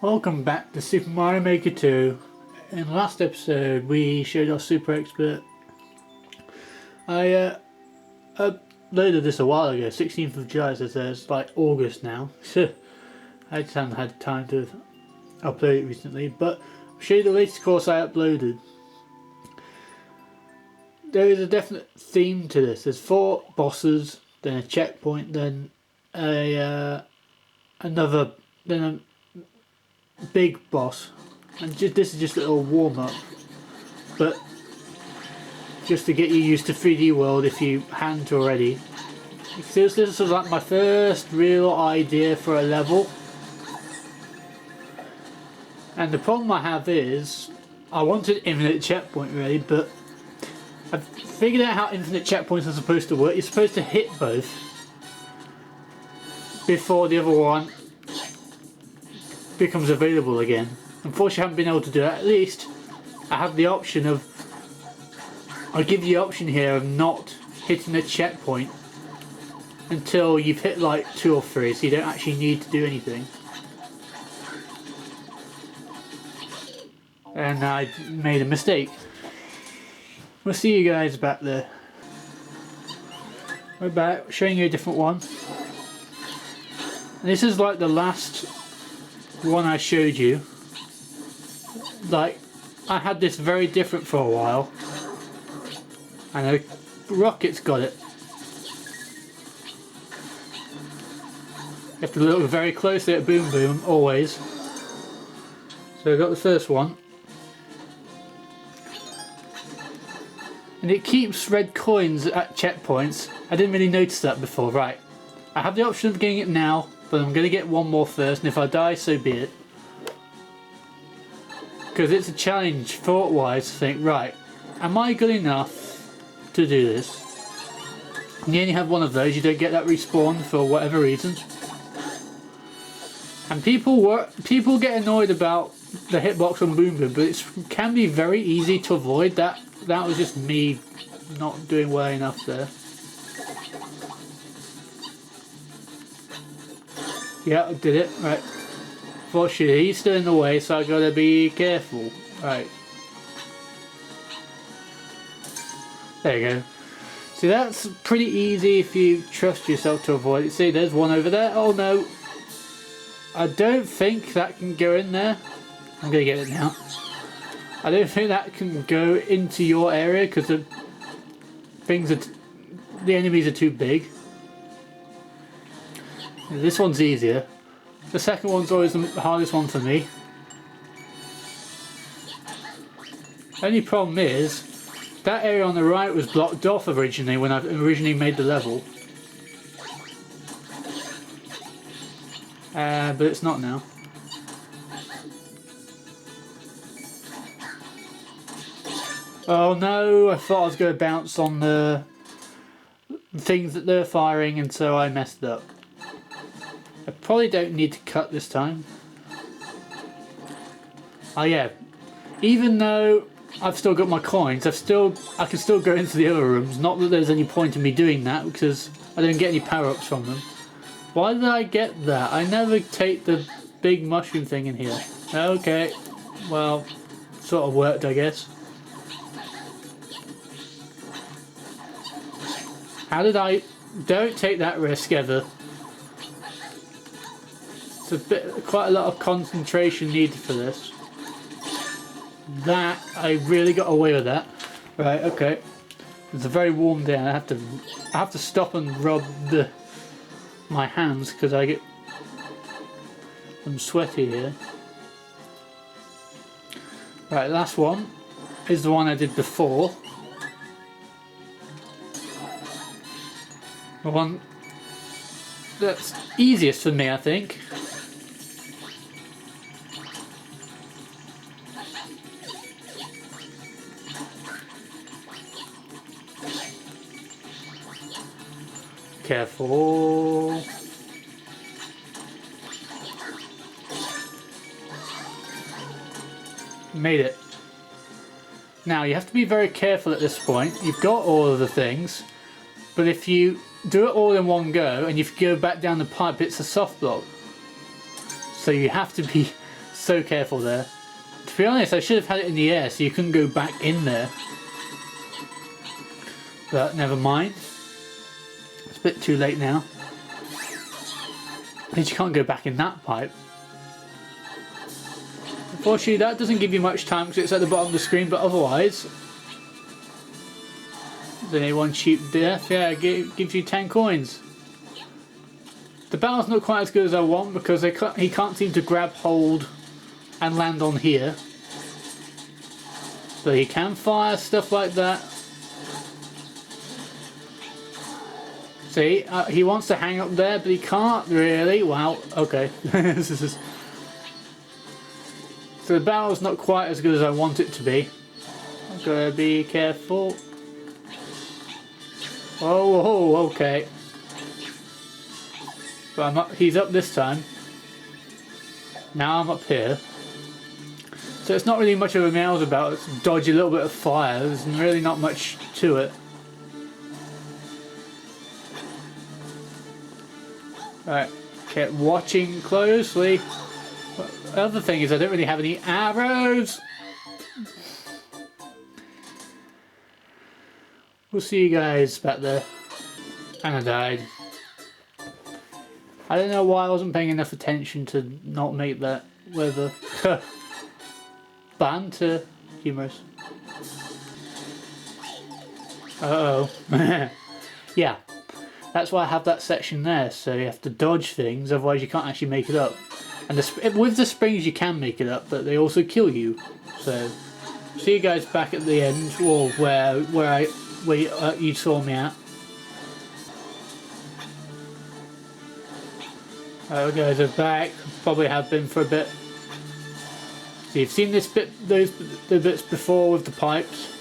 Welcome back to Super Mario Maker 2. In the last episode we showed our Super Expert. I uploaded this a while ago, 16th of July, so it's like August now. I just haven't had time to upload it recently, but I'll show you the latest course I uploaded. There is a definite theme to this. There's 4 bosses, then a checkpoint, then a big boss, and this is just a little warm-up, but just to get you used to 3D World if you hadn't already. This was like my first real idea for a level, and the problem I have is I wanted infinite checkpoint really, but I've figured out how infinite checkpoints are supposed to work. You're supposed to hit both before the other one becomes available again. Unfortunately I haven't been able to do that. At least I have the option of, I'll give you the option here of not hitting a checkpoint until you've hit like 2 or 3, so you don't actually need to do anything. And I made a mistake. We'll see you guys back there. We're back, showing you a different one. And this is like the last one I showed you. Like, I had this very different for a while, and the rocket's got it. You have to look very closely at Boom Boom, always. So I got the first one, and it keeps red coins at checkpoints. I didn't really notice that before. Right, I have the option of getting it now, but I'm going to get one more first, and if I die, so be it. Because it's a challenge, thought-wise, to think, right, am I good enough to do this? And you only have one of those, you don't get that respawn for whatever reason. And people get annoyed about the hitbox on Boom Boom, but it can be very easy to avoid that. That was just me not doing well enough there. Yeah, I did it. Right. Fortunately, he's still in the way, so I gotta be careful. Right. There you go. See, that's pretty easy if you trust yourself to avoid it. See, there's one over there. Oh no. I don't think that can go in there. I'm gonna get it now. I don't think that can go into your area because the enemies are too big. This one's easier. The second one's always the hardest one for me. Only problem is, that area on the right was blocked off originally when I originally made the level. But it's not now. Oh no, I thought I was going to bounce on the things that they're firing, and so I messed up. I probably don't need to cut this time. Oh yeah, even though I've still got my coins, I can still go into the other rooms. Not that there's any point in me doing that because I don't get any power-ups from them. Why did I get that? I never take the big mushroom thing in here. Okay, well, sort of worked, I guess. How did I... Don't take that risk ever. Quite a lot of concentration needed for this. That, I really got away with that. Right, okay. It's a very warm day and I have to stop and rub my hands because I'm sweaty here. Right, last one is the one I did before. The one that's easiest for me, I think. Careful. Made it. Now you have to be very careful at this point. You've got all of the things, but if you do it all in one go and if you go back down the pipe, it's a soft block. So you have to be so careful there. To be honest, I should have had it in the air so you couldn't go back in there. But never mind. It's a bit too late now. At least you can't go back in that pipe. Unfortunately, that doesn't give you much time because it's at the bottom of the screen, but otherwise... There's only one cheap death. Yeah, it gives you 10 coins. The battle's not quite as good as I want because he can't seem to grab hold and land on here. But he can fire stuff like that. See, he wants to hang up there, but he can't really. Wow, okay. So the battle's not quite as good as I want it to be. I've got to be careful. Oh, okay. But I'm up, he's up this time. Now I'm up here. So it's not really much of a mouse about. It's dodge a little bit of fire. There's really not much to it. Alright, kept watching closely. The other thing is I don't really have any arrows. We'll see you guys back there. And I died. I don't know why I wasn't paying enough attention to not make that weather banter humorous. Uh-oh. Yeah. That's why I have that section there, so you have to dodge things, otherwise you can't actually make it up. And with the springs you can make it up, but they also kill you. So, see you guys back at the end, or where you saw me at. Oh, guys are back. Probably have been for a bit. So you've seen this bit, the bits before with the pipes.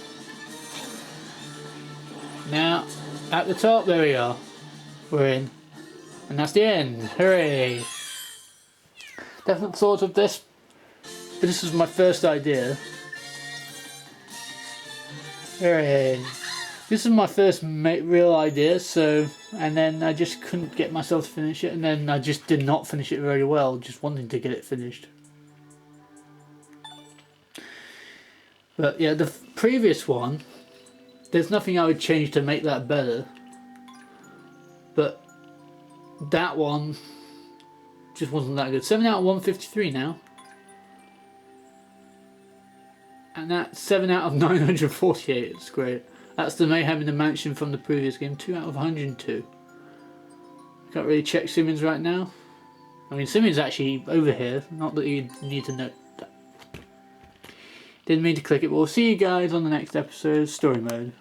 Now, at the top, there we are. We're in. And that's the end. Hooray! Definite thought of this. But this was my first idea. Hooray! This is my first real idea, so... And then I just couldn't get myself to finish it, and then I just did not finish it very well, just wanting to get it finished. But yeah, the previous one, there's nothing I would change to make that better. But that one just wasn't that good. 7 out of 153 now. And that's 7 out of 948. It's great. That's the Mayhem in the Mansion from the previous game. 2 out of 102. Can't really check Simeon's right now. I mean, Simeon's actually over here. Not that you need to know that. Didn't mean to click it, but we'll see you guys on the next episode of Story Mode.